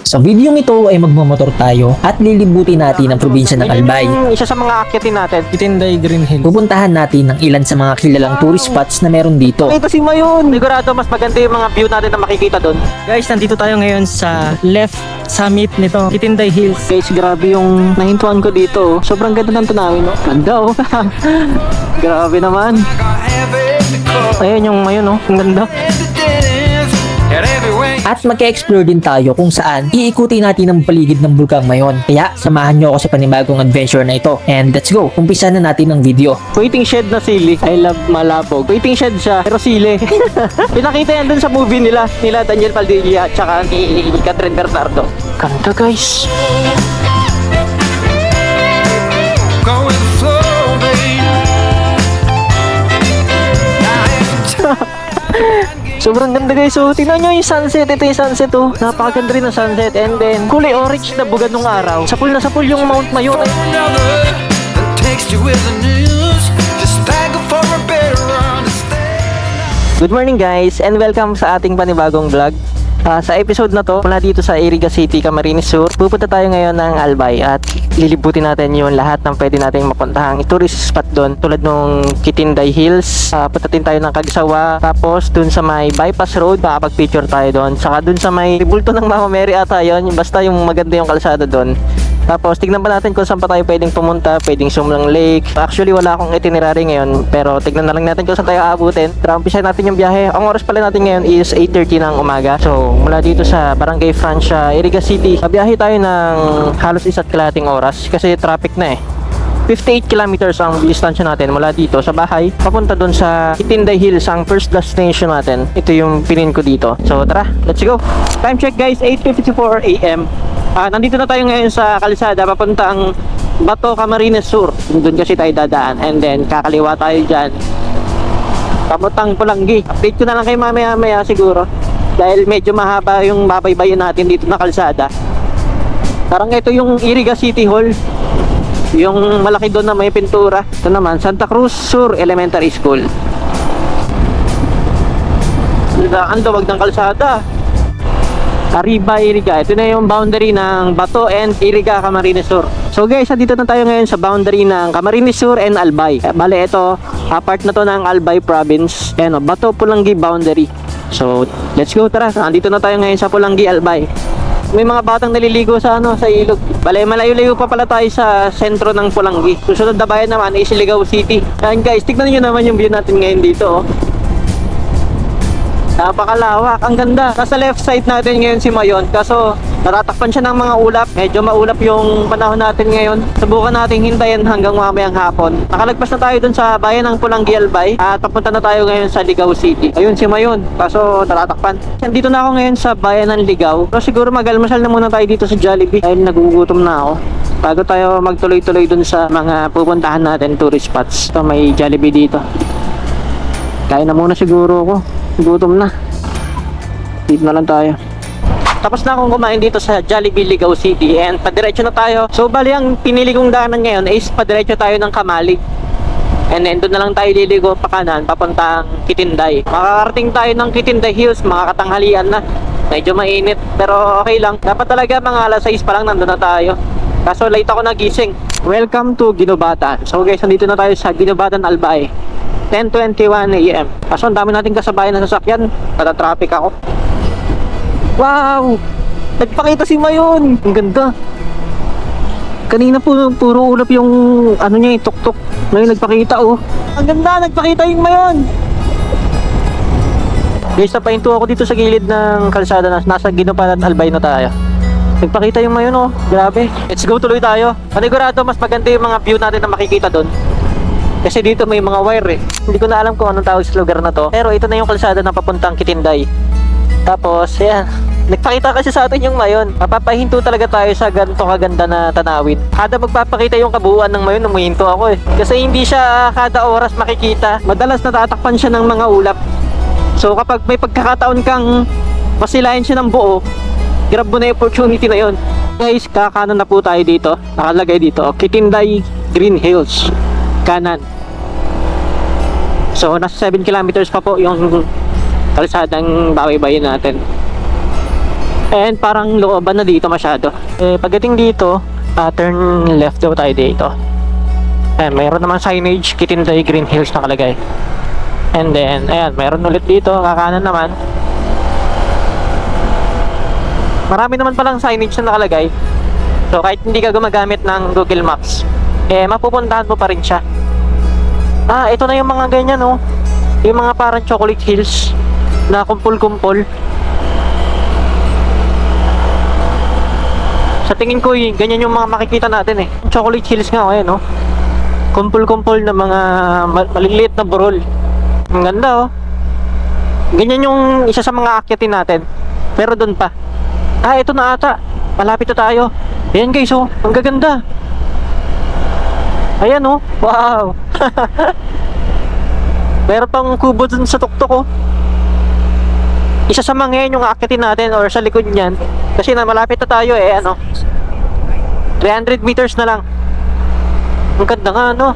Sa video ito ay magmamotor tayo at lilibutin natin ang probinsya ng Albay. Isa sa mga akyatin natin, Kitinday Green Hills. Pupuntahan natin ang ilan sa mga kilalang tourist spots na meron dito. Ito si Mayon. Sigurado mas maganda yung mga view natin na makikita doon. Guys, nandito tayo ngayon sa left summit nito, Kitinday Hills. Guys, grabe yung nahintuan ko dito. Sobrang ganda ng tunawin, no? Ganda, oh. Grabe naman. Ayan yung Mayon, oh. Ang ganda. At mag-explore din tayo kung saan iikuti natin ang paligid ng bulkang Mayon. Kaya samahan nyo ako sa panibagong adventure na ito. And let's go, umpisa na natin ang video. Waiting shed na sili. I love Malabog. Waiting shed siya, pero sili. Pinakita yan dun sa movie nila Daniel Padilla at saka ni Catherine Bernardo. Ganda, guys. Sobrang ganda, guys. So, tingnan nyo yung sunset. Ito yung sunset, oh. Napakaganda rin ang sunset. And then, kulay orange na bugad nung araw. Sapul na sapul yung Mount Mayon. Good morning, guys, and welcome sa ating panibagong vlog. Sa episode na to, mula dito sa Iriga City, Camarines Sur, pupunta tayo ngayon ng Albay at lilibutin natin yung lahat ng pwede nating mapuntahang tourist spot doon, tulad nung Kitinday Hills. Punta din tayo ng Cagsawa, tapos dun sa may bypass road, makapag-picture tayo doon. Saka dun sa may bulto ng Mama Mary ata yun, basta yung maganda yung kalsada doon. Tapos tignan pa natin kung saan pa tayo pwedeng pumunta, pwedeng Sumlang Lake. Actually wala akong itinerary ngayon, pero tignan na lang natin kung saan tayo aabutin. Tara, umpisahan natin yung biyahe. Ang oras pala natin ngayon is 8:30 ng umaga. So mula dito sa Barangay Francia, Iriga City, biyahe tayo ng halos 1.5 oras kasi traffic na eh. 58 kilometers ang distansya natin mula dito sa bahay papunta doon sa Kitinday Hills, ang first destination natin. Ito yung pinin ko dito. So tara, let's go. Time check, guys, 8:54 AM. Nandito na tayo ngayon sa kalsada papuntang Bato, Camarines Sur. Doon kasi tayo dadaan, and then kakaliwa tayo dyan papuntang Pulangi. Update ko na lang kayo mamaya siguro dahil medyo mahaba yung babaybayin natin dito na kalsada. Parang ito yung Iriga City Hall, yung malaki doon na may pintura. Ito naman Santa Cruz Sur Elementary School. Ang tawag ng kalsada, Arriba, Iriga. Ito na yung boundary ng Bato and Iriga, Camarines Sur. So guys, dito na tayo ngayon sa boundary ng Camarines Sur and Albay. Bale, ito, part na to ng Albay Province. Ayan, Bato, Pulangi boundary. So, let's go, tara. Nandito na tayo ngayon sa Pulangi, Albay. May mga batang naliligo sa sa ilog. Bale, malayo-layo pa pala tayo sa sentro ng Pulangi. Susunod na bayan naman is Siligao City. Ayan guys, tignan nyo naman yung view natin ngayon dito, oh. Napakalawak, ang ganda. Nasa left side natin ngayon si Mayon, kaso natatakpan siya ng mga ulap. Medyo maulap yung panahon natin ngayon. Subukan natin hintayin hanggang mamayang hapon. Nakalagpas na tayo dun sa bayan ng Pulangi, Albay at papunta na tayo ngayon sa Ligao City. Ayun si Mayon, kaso natatakpan. Dito na ako ngayon sa bayan ng Ligao. So siguro mag-almusal na muna tayo dito sa Jollibee dahil nagugutom na ako, bago tayo magtuloy-tuloy dun sa mga pupuntahan natin tourist spots. So may Jollibee dito. Kain na muna siguro ako. Gutom na. Dito na lang tayo. Tapos na akong kumain dito sa Jollibee, Ligao City, and padiretso na tayo. So bali ang pinili kong daanan ngayon is padiretso tayo ng Kamalig. And then doon na lang tayo liligo pa kanan papuntang Kitinday. Makakarating tayo ng Kitinday Hills, mga katanghalian na. Medyo mainit pero okay lang. Dapat talaga mga alas 6 pa lang nandun na tayo. Kaso late ako nagising. Welcome to Ginobatan. So guys, nandito na tayo sa Ginobatan, Albay. 10:21 AM. Kaso ang dami nating kasabayan na sasakyan. Nata-traffic ako. Wow! Nagpakita si Mayon. Ang ganda. Kanina puro ulap yung niya, yung tuk-tuk. Ngayon nagpakita, oh. Ang ganda, nagpakita yung Mayon. Guys, napahinto ako dito sa gilid ng kalsada na nasa Ginobatan, Albay na tayo. Nagpakita yung Mayon, oh. Grabe. Let's go, tuloy tayo. Panigurado mas maganda yung mga view natin na makikita doon. Kasi dito may mga wire eh. Hindi ko na alam kung anong tawag sa lugar na to. Pero ito na yung kalsada na papuntang Kitinday. Tapos, yan. Nagpakita kasi sa atin yung Mayon. Mapapahinto talaga tayo sa ganito kaganda na tanawin. Kada magpapakita yung kabuuan ng Mayon, umuhinto ako eh. Kasi hindi siya kada oras makikita. Madalas natatakpan siya ng mga ulap. So kapag may pagkakataon kang masilayan siya ng buo, grab mo na yung opportunity na yon. Guys, kakanan na po tayo dito. Nakalagay dito, Kitinday Green Hills. Kanan. So nasa 7 kilometers pa po yung kalsadang babaybayin natin. And parang looban na dito masyado. Pagdating dito, turn left daw tayo dito. Mayroon naman signage, Kitinday Green Hills nakalagay. And then, ayan, mayroon ulit dito, kakanan naman. Marami naman palang signage na nakalagay. So, kahit hindi ka gumagamit ng Google Maps, mapupuntahan mo pa rin siya. Ito na yung mga ganyan, oh. Yung mga parang chocolate hills na kumpul-kumpul. Sa tingin ko, ganyan yung mga makikita natin eh. Chocolate hills nga, ayan, oh. Kumpul-kumpul na mga maliliit na burol. Ang ganda, oh. Ganyan yung isa sa mga akyatin natin. Pero doon pa. Ito na ata. Malapit na tayo. Ayan guys, oh. Ang gaganda. Ayan, oh. Wow. Meron pang kubo dun sa tuktok, oh. Isa sa mga yan yung akyatin natin or sa likod niyan. Kasi na malapit na tayo, 300 meters na lang. Ang ganda nga, no?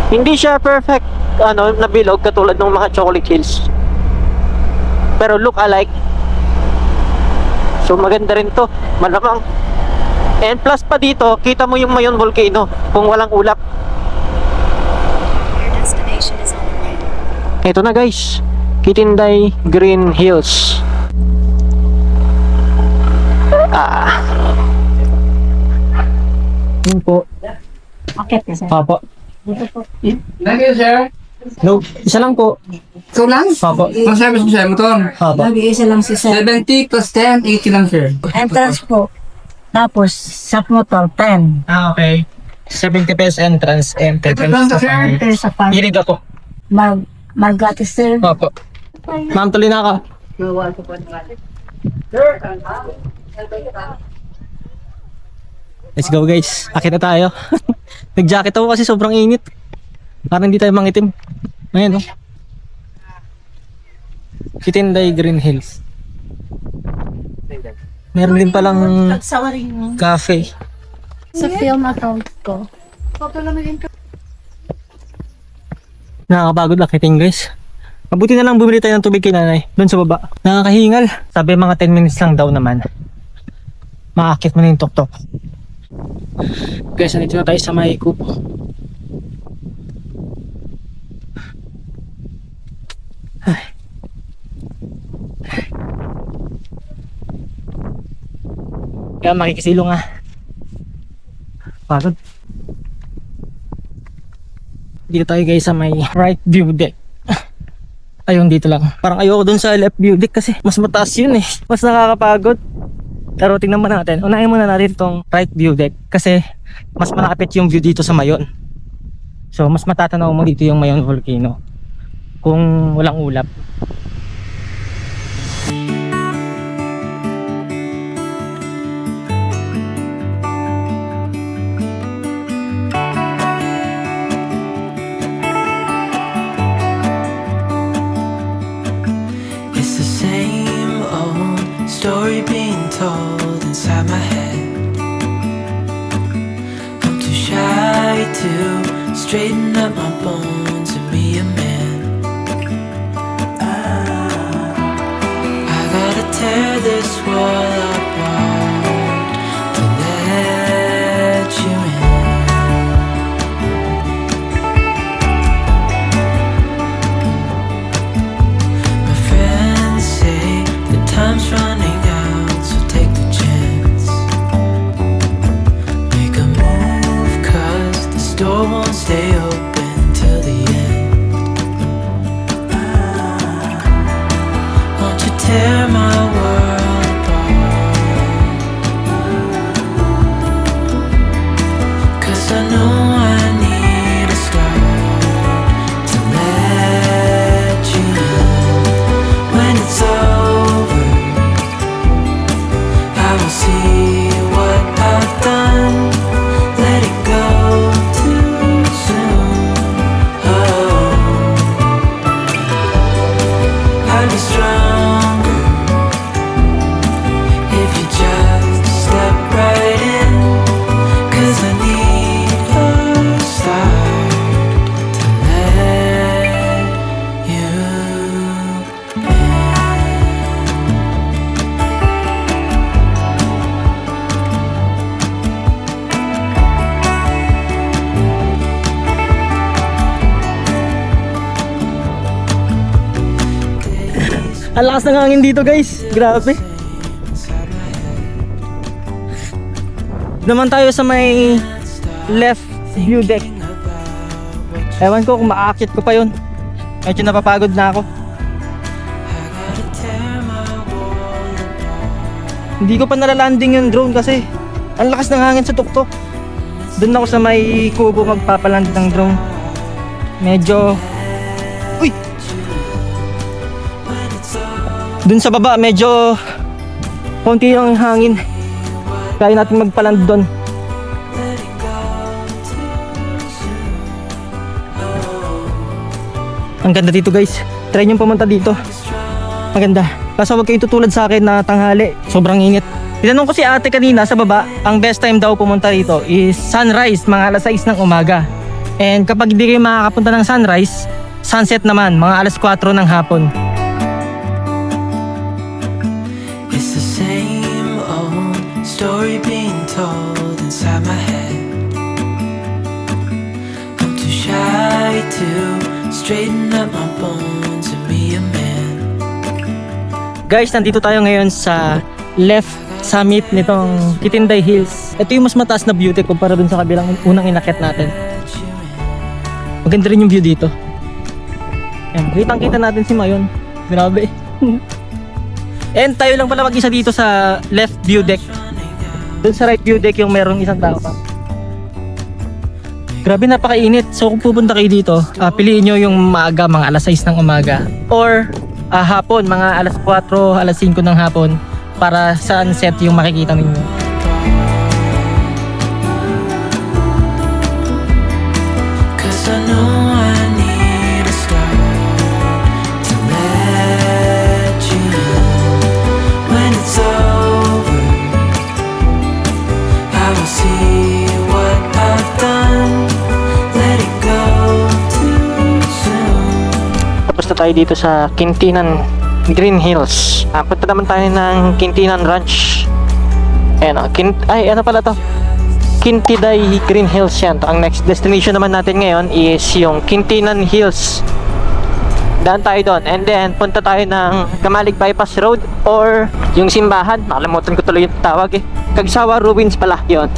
Hindi siya perfect, na bilog katulad ng mga chocolate hills. Pero look alike. So maganda rin to, malamang. And plus pa dito, kita mo yung Mayon Volcano kung walang ulap. Your destination is on the right. Ito na guys, Kitinday Green Hills. Yun po. Okay, sir. Opo. Dito po. Thank you, sir. No, isa lang po. Ikaw lang? Opo. Ang service mo, sir, motor. Opo. Nag-iisa lang si sir. 70 plus 10, 80 lang, sir. Entrance po. Tapos, sa motor, 10. Okay. 70 pesos entrance and 10 Ito lang, sir. Enter sa farm. Hilig ako. Margatis, sir. Opo. Ma'am, tuloy na ako. Let's go guys. Akit na tayo. Nag-jacket ako kasi sobrang init. Parang hindi tayo mangitim. Ayan, oh. Kitinday Green Hills. Meron din palang Sawaring cafe. sa film account ko. Nakakapagod akitin guys. Mabuti na lang bumili tayo ng tubig kay nanay. Doon sa baba. Nakakahingal. Sabi mga 10 minutes lang daw naman. Maakit mo na yung tok-tok. Guys, nandito na tayo sa Mahiko. Ay. Kaya makikisilong nga. Pagod. Dito tayo guys sa may right view deck. Ayun, dito lang. Parang ayoko dun sa left view deck kasi mas mataas yun eh. Mas nakakapagod. Pero tingnan mo natin. Unahin muna natin itong right view deck kasi mas malapit yung view dito sa Mayon. So mas matatanaw mo dito yung Mayon Volcano kung walang ulap. It's the same old story being told inside my head. I'm too shy to straighten up my bones and be a man. I gotta tear this wall apart to let you in. My friends say the time's running out, so take the chance. Make a move, 'cause the store won't stay open till the end. Won't you tear my world apart? Ang lakas ng hangin dito guys. Grabe. Naman tayo sa may left view deck. Ewan ko kung maakit ko pa yun. Medyo napapagod na ako. Hindi ko pa nalalanding yung drone kasi ang lakas ng hangin sa tuktok. Doon ako sa may kubo magpapaland ng drone. Medyo... Uy! Doon sa baba medyo konti yung hangin. Kaya natin magpaland doon. Ang ganda dito guys. Try nyo pumunta dito. Maganda. Kaso huwag kayo tutulad sa akin na tanghali. Sobrang init. Tinanong ko si ate kanina sa baba, ang best time daw pumunta rito is sunrise, mga alas 6 ng umaga. And kapag hindi kayo makakapunta ng sunrise, sunset naman, mga alas 4 ng hapon. It's the same old story being told inside my head. I'm too shy to straighten up my bones and be a man. Guys, nandito tayo ngayon sa left summit nitong Kitinday Hills. Ito yung mas mataas na beauty kumpara dun sa kabilang unang inakyat natin. Maganda rin yung view dito. Ayan, kitang-kita natin si Mayon. Grabe. And tayo lang pala mag-isa dito sa left view deck. Dun sa right view deck yung merong isang tao pa. Grabe, napakainit. So kung pupunta kayo dito, piliin nyo yung maaga, mga alas 6 ng umaga. Or hapon, mga alas 4, alas 5 ng hapon para sunset yung makikita ninyo. Cause I know I need a start to let you know when it's over. I will see what I've done, let it go too soon. Tapos na tayo dito sa Quintinan Green Hills. Punta naman tayo ng Quintinan Ranch. Ayan o, ano pala to? Quintiday Green Hills yan. Ang next destination naman natin ngayon is yung Quintinan Hills. Daan tayo doon. And then, punta tayo ng Kamalig Bypass Road or yung simbahan. Makalimutan ko tuloy yung tawag eh. Kagsawa Ruins pala yon.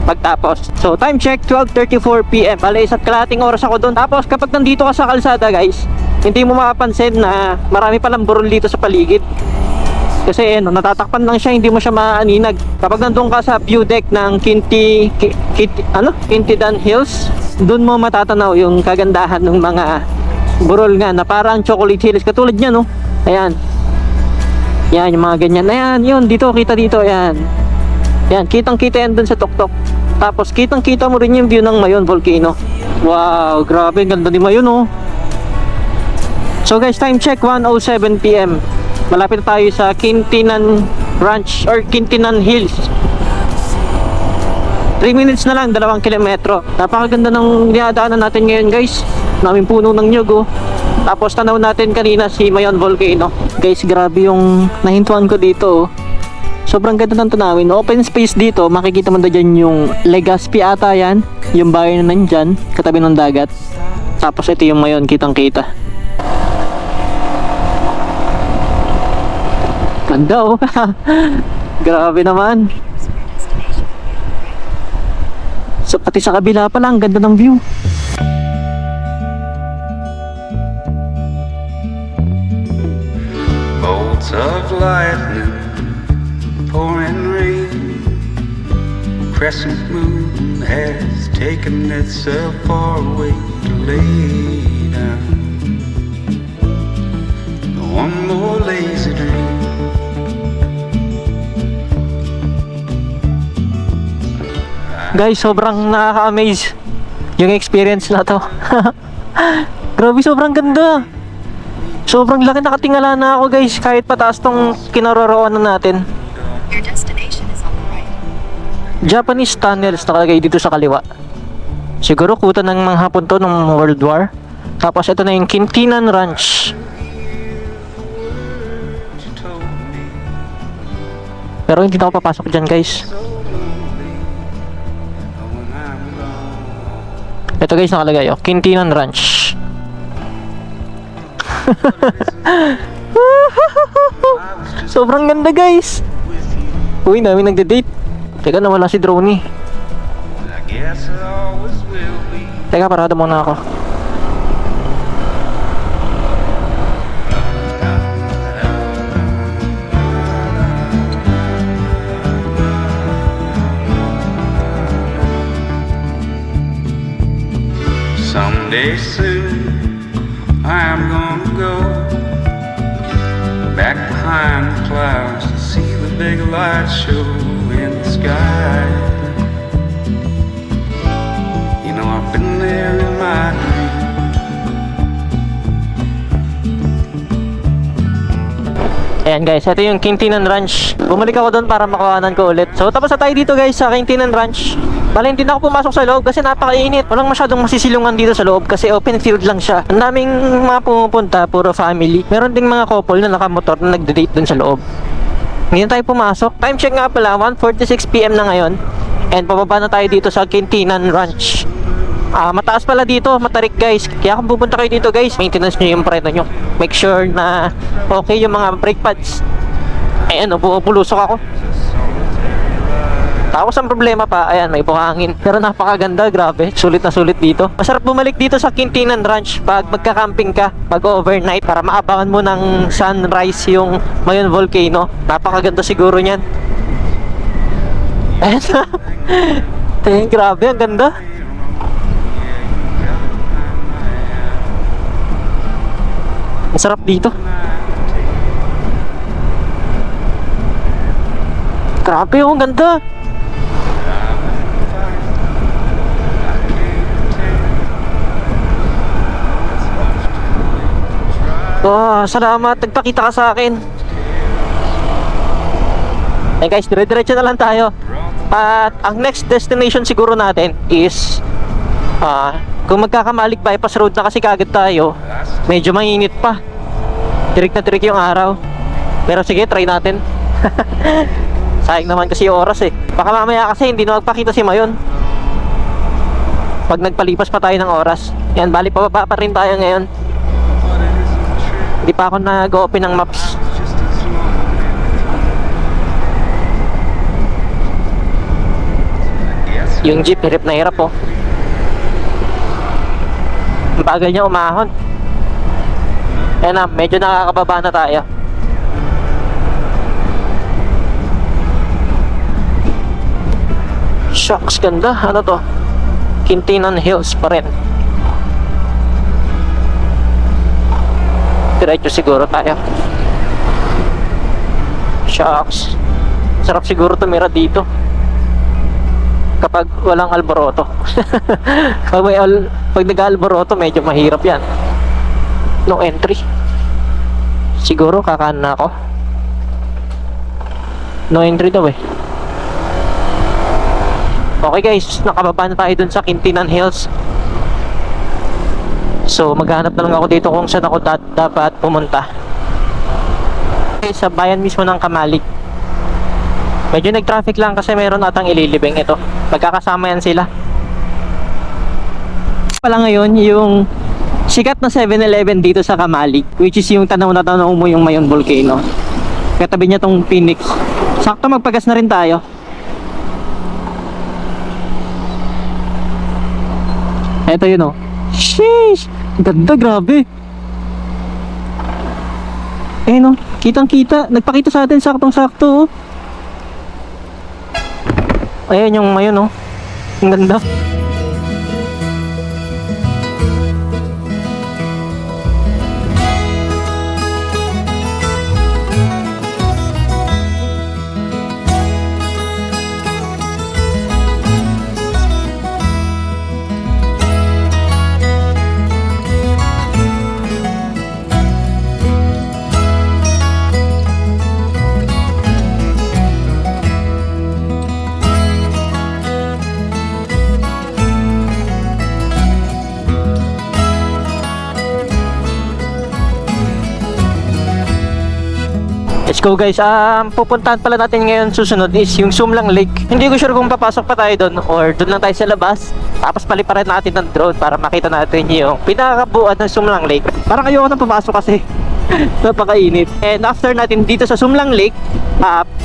Pagtapos. So, time check, 12:34 PM. Bale, isa't kalahating oras ako doon. Tapos, kapag nandito ka sa kalsada, guys, hindi mo makapansin na marami palang burol dito sa paligid. Kasi, natatakpan lang siya, hindi mo siya maaninag. Kapag nandun ka sa view deck ng Quintidan Hills, doon mo matatanaw yung kagandahan ng mga burol nga na parang chocolate hills. Katulad niya, no? Ayan. Yan, yung mga ganyan. Ayan, yun, dito, kita dito, ayan. Yan, kitang-kita yan dun sa tuktok. Tapos kitang-kita mo rin yung view ng Mayon Volcano. Wow, grabe, ganda ni Mayon oh. So guys, time check 1:07 PM. Malapit na tayo sa Quintinan Ranch or Quintinan Hills. 3 minutes na lang, 2 kilometro. Napakaganda ng dinadaanan natin ngayon guys. Naming puno ng nyug oh. Tapos tanaw natin kanina si Mayon Volcano. Guys, grabe yung nahintuan ko dito oh. Sobrang ganda ng tanawin. Open space dito. Makikita mo na dyan yung Legazpi ata yan. Yung bahay na nandyan. Katabi ng dagat. Tapos ito yung Mayon. Kitang kita. Ganda oh. Grabe naman. So pati sa kabila pa lang. Ganda ng view. Bolts of lightning, pouring rain, crescent moon has taken itself far away to lay down. One more lazy dream. Guys, sobrang nakaka-amaze yung experience na to. Grabe, sobrang ganda. Sobrang laki, nakatingala na ako guys, kahit pataas tong kinaroroonan natin. Your destination is on the right. Japanese tunnels nakalagay dito sa kaliwa. Siguro kuta ng mga hapon to ng World War. Tapos ito na yung Quintinan Ranch. Pero hindi na ako papasok dyan guys. Ito guys nakalagay oh, Quintinan Ranch. Sobrang ganda guys. Uy, namin nagde-date. Teka, nawala si Droney. I guess it always will be. Teka, parada muna ako. Someday soon, I'm gonna go back behind the clouds to see the big light show in the sky. You know, I've been there in my dreams. Ayan guys, ito yung Quintinan Ranch. Bumalik ako doon para makuhanan ko ulit. So tapos na tayo dito guys sa Quintinan Ranch. Bale, hindi na ako pumasok sa loob kasi napakainit. Walang masyadong masisilungan dito sa loob kasi open field lang siya. Ang daming mga pumupunta, puro family. Meron ding mga couple na nakamotor na nagde-date doon sa loob. Ngayon tayo pumasok. Time check nga pala, 1:46 PM na ngayon. And pababa na tayo dito sa Quintinan Ranch. Mataas pala dito, matarik guys. Kaya kung pupunta kayo dito guys, maintenance nyo yung preno nyo. Make sure na okay yung mga brake pads. Ayan, pulusok ako. Tapos ang problema pa, ayan, may buhangin. Pero napakaganda, grabe. Sulit na sulit dito. Masarap bumalik dito sa Quintinan Ranch pag magka-camping ka, pag overnight, para maabangan mo ng sunrise yung Mayon Volcano. Napakaganda siguro niyan. Ayan na. Tingin, grabe, ang ganda. Ang sarap dito. Grabe, ang ganda. Oh, salamat. Nagpakita ka sa akin. Hey guys, dire-diretso na lang tayo. At ang next destination siguro natin is kung magkakamalik bypass road na kasi kagad tayo, medyo mainit pa. Tirik na tirik yung araw. Pero sige, try natin. Sayang naman kasi yung oras eh. Baka mamaya kasi hindi na magpakita si Mayon pag nagpalipas pa tayo ng oras. Yan, bali pababa pa rin tayo ngayon. Hindi pa ako nag-open ng maps. Yung jeep, hirap na hirap oh. Ang bagal niya umahon. Ayan na, medyo nakakababa na tayo. Shucks, ganda. Ano to? Quintinan Hills pa rin. Diretso siguro tayo. Shucks. Sarap siguro tumira dito kapag walang alboroto. Pag nag-alboroto, medyo mahirap yan. No entry. Siguro kakaan na ako. No entry daw eh. Okay guys, nakababa na tayo dun sa Quintinan Hills. So maghanap na lang ako dito kung saan ako dapat pumunta. Okay, sa bayan mismo ng Kamalig. Medyo nag-traffic lang kasi meron atang ililibing ito. Magkakasama yan sila. Pala ngayon yung sikat na 7-Eleven dito sa Kamalig, which is yung tanaw na tanaw mo yung Mayon Volcano. Katabi niya tong Phoenix. Sakto magpagas na rin tayo. Eto yun oh. Sheesh! Ganda, grabe. Eh no, kitang kita. Nagpakita sa atin saktong sakto oh. Ayan yung Mayon oh. Ang ganda. Let's go guys. Pupuntahan pala natin ngayon susunod is yung Sumlang Lake. Hindi ko sure kung papasok pa tayo doon or doon lang tayo sa labas. Tapos paliparan natin ng drone para makita natin yung pinakabuuan ng Sumlang Lake. Parang ayoko nang papasok kasi Napakainit. And after natin dito sa Sumlang Lake,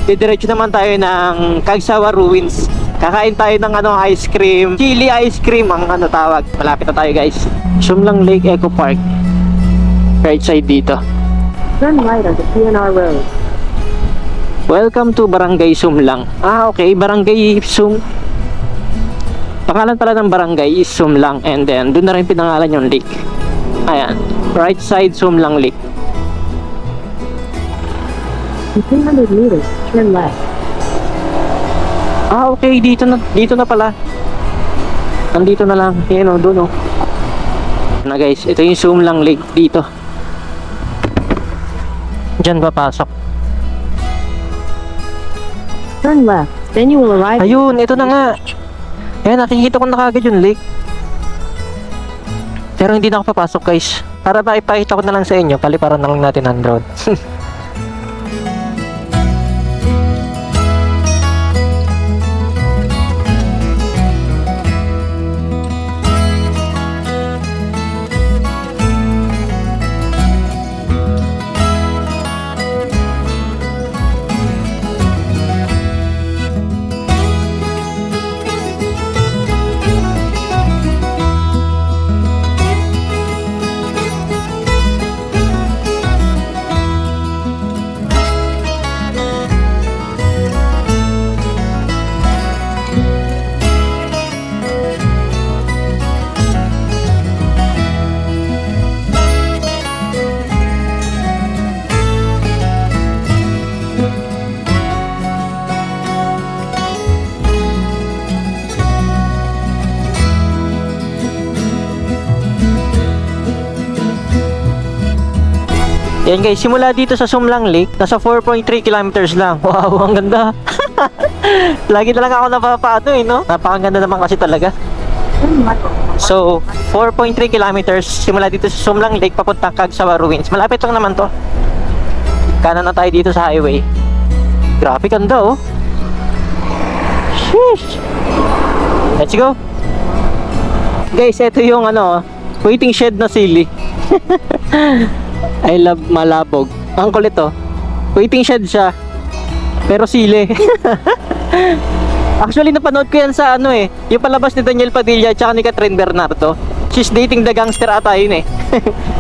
didiretso naman tayo ng Cagsawa Ruins. Kakain tayo ng ice cream, chili ice cream ang tawag. Malapit na tayo guys. Sumlang Lake Eco Park. Right side dito. Turn right onto PNR Road. Welcome to Barangay Sumlang. Okay, Barangay Pangalan pala ng barangay is Sumlang, and then doon na rin pinangalan yung lake. Ayan, right side Sumlang Lake. In 300 meters, turn left. Okay, dito na pala. Nandito na lang, doon na guys, ito yung Sumlang Lake dito. Diyan papasok. Turn left, then you will arrive. Ayun, ito na nga. Ayan, nakikita ko na kagad yung lake. Pero hindi na ako papasok guys. Para maipakita ko na lang sa inyo, paliparan na lang natin ang drone. Yan guys, simula dito sa Sumlang Lake, nasa 4.3 kilometers lang. Wow, ang ganda. Lagi na lang ako napapaano no? Napakaganda naman kasi talaga. So, 4.3 kilometers simula dito sa Sumlang Lake papuntang Cagsawa Ruins. Malapit lang naman to. Kanan na tayo dito sa highway. Grabe, ganda oh. Sheesh. Let's go. Guys, ito yung waiting shed na sili. I love Malabog. Ang kulit oh. Waiting shed siya. Pero sili. Actually, napanood ko yan sa yung palabas ni Daniel Padilla at saka ni Catherine Bernardo. She's dating the gangster ata yun eh.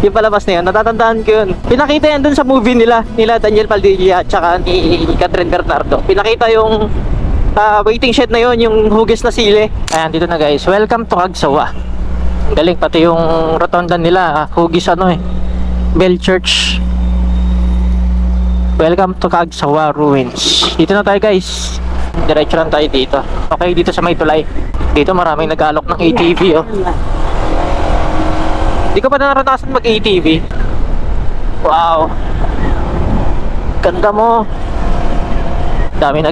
Yung palabas na yun, natatandaan ko yun. Pinakita yan dun sa movie nila Daniel Padilla at saka ni Catherine Bernardo. Pinakita yung waiting shed na yun, yung hugis na sili. Ayan, dito na guys. Welcome to Cagsawa. Galing, pati yung rotonda nila, hugis Bell Church. Welcome to Cagsawa Ruins. Dito na tayo guys. Diretso lang tayo dito. Okay, dito sa may tulay. Dito maraming nag-alok ng ATV oh. Hindi ko pa naranasan mag-ATV. Wow. Ganda mo. Dami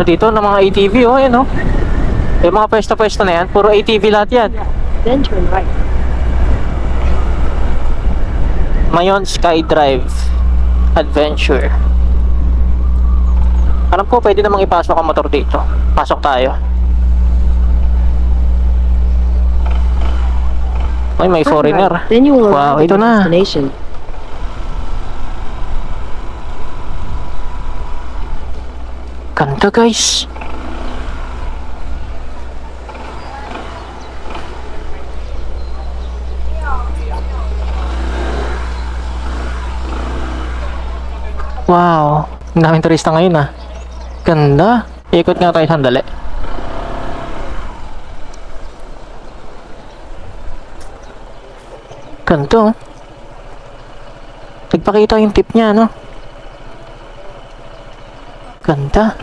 dito ng mga ATV oh, ayan oh. Yung mga pwesto-pwesto na yan, puro ATV lahat yan. Then turn right. Mayon Skydrive Adventure. Alam ko pwede namang ipasok ang motor dito. Pasok tayo. Ay, may foreigner. Then you will Wow, arrive ito at your na. destination. Ganda guys. Wow, ang daming turista ngayon ah. Ganda. Ikot nga tayo sandali. Ganto. Nagpakita yung tip niya, no? Ganda.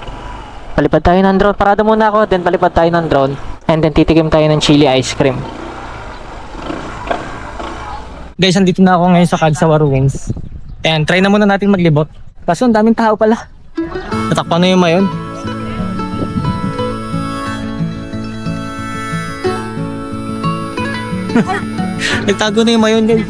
Palipad tayo ng drone. Parada muna ako, then palipad tayo ng drone. And then titikim tayo ng chili ice cream. Guys, andito na ako ngayon sa Cagsawa Ruins. And try na muna natin maglibot. Kaso ang daming tao pala. Natakpan na yung mayon. Nagtago na yung mayon guys.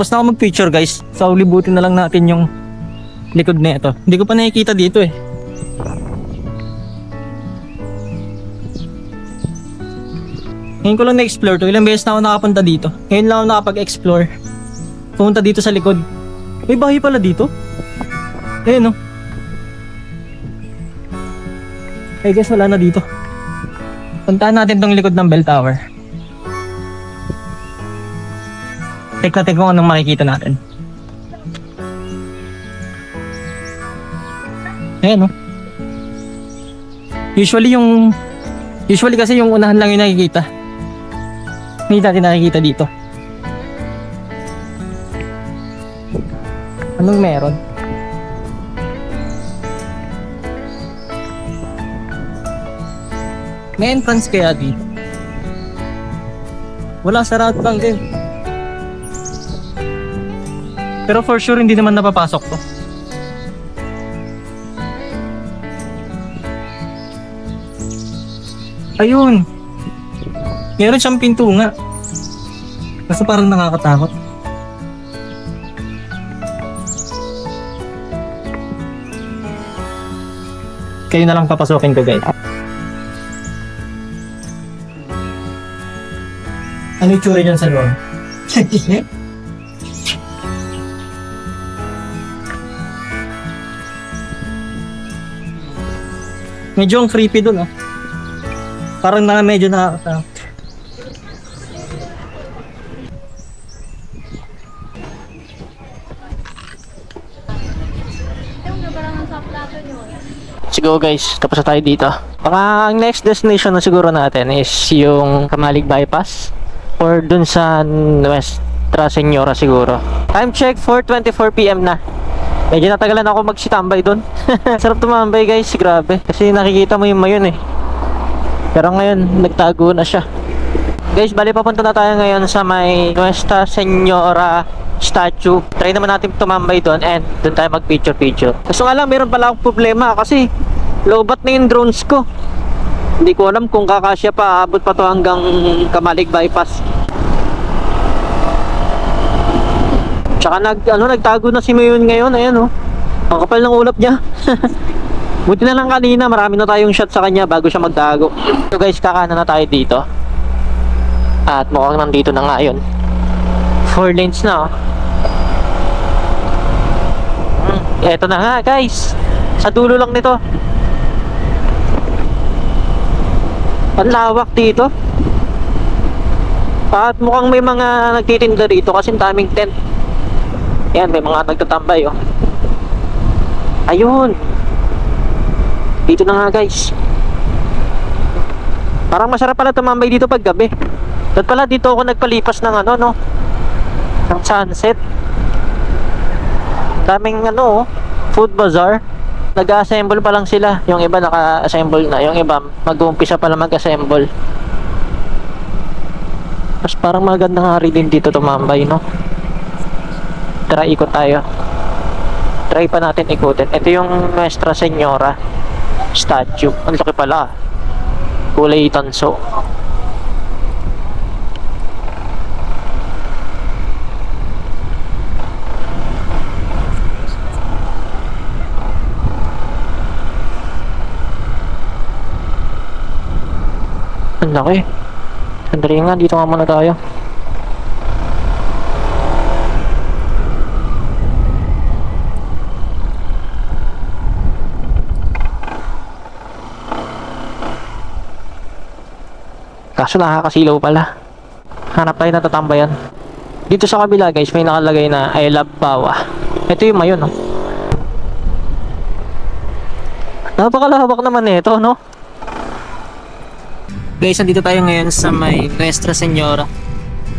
Tapos na ako mag-picture guys. So libutin na lang natin yung likod na ito. Hindi ko pa nakikita dito eh. Ngayon ko lang na-explore to. Ilang beses na ako nakapunta dito. Ngayon lang ako nakapag-explore. Pumunta dito sa likod. May bahay pala dito. Ayun no. I guess wala na dito. Puntahan natin tong likod ng bell tower. Check natin kung anong makikita natin. Ayan no. Usually kasi yung unahan lang yung nakikita. Hindi natin nakikita dito. Anong meron? May entrance kaya dito? Wala, sarado lang din. Pero for sure hindi naman napapasok to. Ayun. Meron siyang pinto nga. Kasi parang nakakatakot. Kayo na lang papasokin ko guys. Ano yung tsura dyan sa loob? Medyo ang creepy dun oh. Parang medyo nakakatakot. Siguro guys, tapos na tayo dito. Baka ang next destination na siguro natin is yung Kamalig Bypass or dun sa Nuestra Señora siguro. Time check 4:24 PM na. Medyo natagalan ako magsitambay dun. Sarap tumambay guys, grabe. Kasi nakikita mo yung mayon eh. Pero ngayon, nagtago na siya. Guys, bali papunta na tayo ngayon sa may Nuestra Señora statue. Try naman natin tumambay doon and doon tayo mag picture. Kaso nga lang, meron pala akong problema kasi lobat na yung drones ko. Hindi ko alam kung kakasya pa, abot pa to hanggang Kamalig Bypass. Tsaka nagtago na si Mayon ngayon, ayan oh. Ang kapal ng ulap niya. Buti na lang kanina, marami na tayong shot sa kanya bago siya magtago. So guys, kakanan na tayo dito. At mukhang nandito na nga yun. 4 lanes na oh. Eto na nga guys. Sa dulo lang nito. Ang lawak dito. At mukhang may mga nagtitinda dito kasi daming tent. Yan, may mga nagtatambay oh. Ayun. Dito na nga guys. Parang masarap pala tumambay dito pag gabi. At pala dito ako nagpalipas ng ano no, ng sunset. Daming ano, food bazaar. Nag-assemble pa lang sila. Yung iba naka-assemble na. Yung iba mag-uumpisa pa lang mag-assemble. Mas parang maganda nga rin din dito tumambay, no? Tara, ikot tayo. Try pa natin ikutin. Ito yung Nuestra Señora statue. Ang laki pala. Kulay tanso. Ang laki. Sandali nga, dito nga muna tayo. Kaso nakakasilaw pala. Hanap tayo na tatambayan. Dito sa kabila guys, may nakalagay na I love Bawa. Ito yung mayon, no? Napakalawak naman nito, no? Guys, nandito tayo ngayon sa may Nuestra Señora.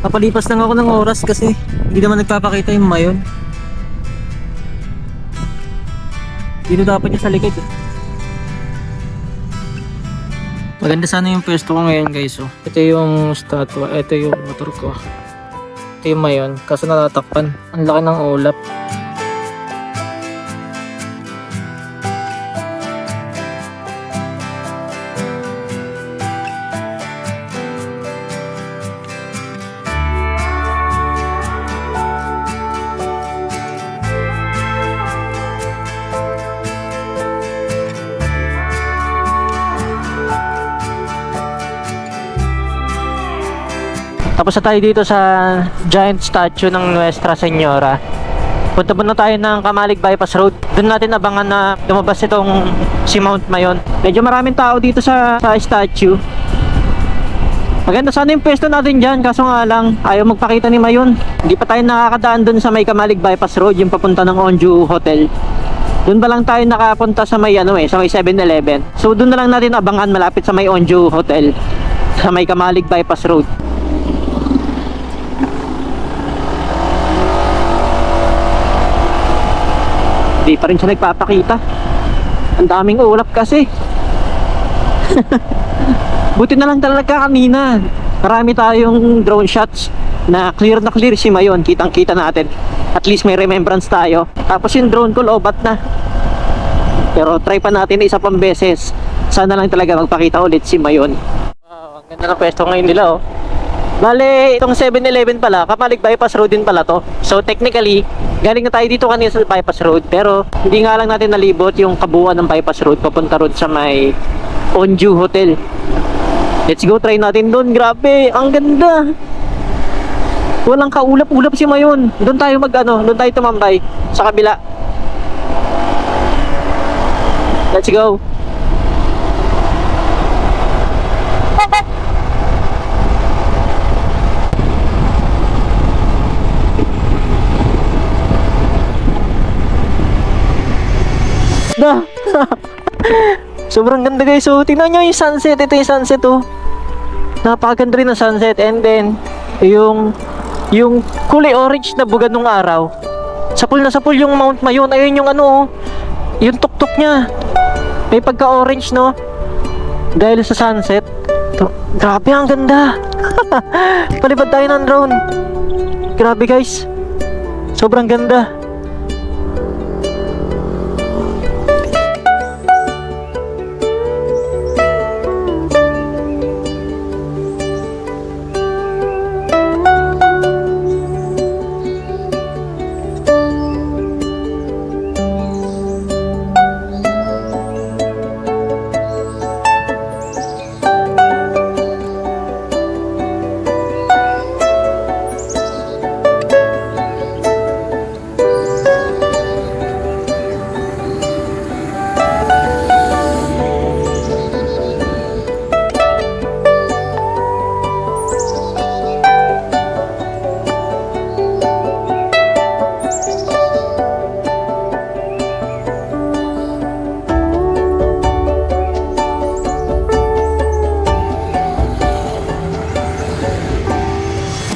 Papalipas lang ako ng oras kasi hindi naman nagpapakita yung mayon. Dito dapat niya sa likod. Maganda sana yung pwesto ko ngayon guys. Oh. Ito yung statua, ito yung motor ko. Ito yung mayon, kaso natatakpan. Ang laki ng ulap. Tapos na tayo dito sa giant statue ng Nuestra Señora. Punta muna tayo ng Kamalig Bypass Road. Doon natin abangan na lumabas itong si Mount Mayon. Medyo maraming tao dito sa statue. Maganda sana yung pwesto natin dyan, kaso nga lang ayaw magpakita ni Mayon. Hindi pa tayo nakakadaan doon sa may Kamalig Bypass Road, yung papunta ng Onju Hotel. Doon pa lang tayo nakapunta sa may sa may 7-Eleven. So doon na lang natin abangan malapit sa may Onju Hotel, sa may Kamalig Bypass Road. Hindi pa rin siya nagpapakita. Ang daming ulap kasi. Buti na lang talaga kanina. Marami tayong drone shots na clear si Mayon. Kitang kita natin. At least may remembrance tayo. Tapos yung drone ko lobat na. Pero try pa natin isa pang beses. Sana lang talaga magpakita ulit si Mayon. Wow, ang ganda ng pwesto ngayon nila oh. Bale, itong 7-Eleven pala, Kamalig Bypass Road din pala to. So technically, galing na tayo dito kanina sa Bypass Road. Pero hindi nga lang natin nalibot yung kabuuan ng Bypass Road papunta road sa may Onju Hotel. Let's go, try natin doon. Grabe, ang ganda. Walang kaulap-ulap si Mayon. Doon tayo doon tayo tumambay sa kabila. Let's go. Na. Sobrang ganda guys. So tingnan nyo yung sunset. Ito yung sunset oh. Napakaganda rin ng sunset. And then yung kulay orange na buga nung araw. Sapul na sapul yung Mount Mayon. Ayun yung yung tuktok niya. May pagka orange no. Dahil sa sunset. Grabe ang ganda. Palipad tayo ng drone. Grabe guys. Sobrang ganda.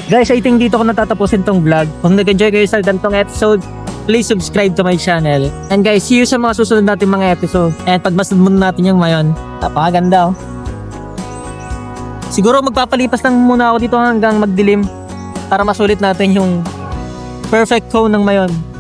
Guys, I think dito ko natatapusin tong vlog. Kung nag-enjoy kayo sa ganitong episode, please subscribe to my channel. And guys, see you sa mga susunod natin mga episode. And pagmasdan muna natin yung Mayon. Napakaganda oh. Siguro magpapalipas lang muna ako dito hanggang magdilim para masulit natin yung perfect cone ng Mayon.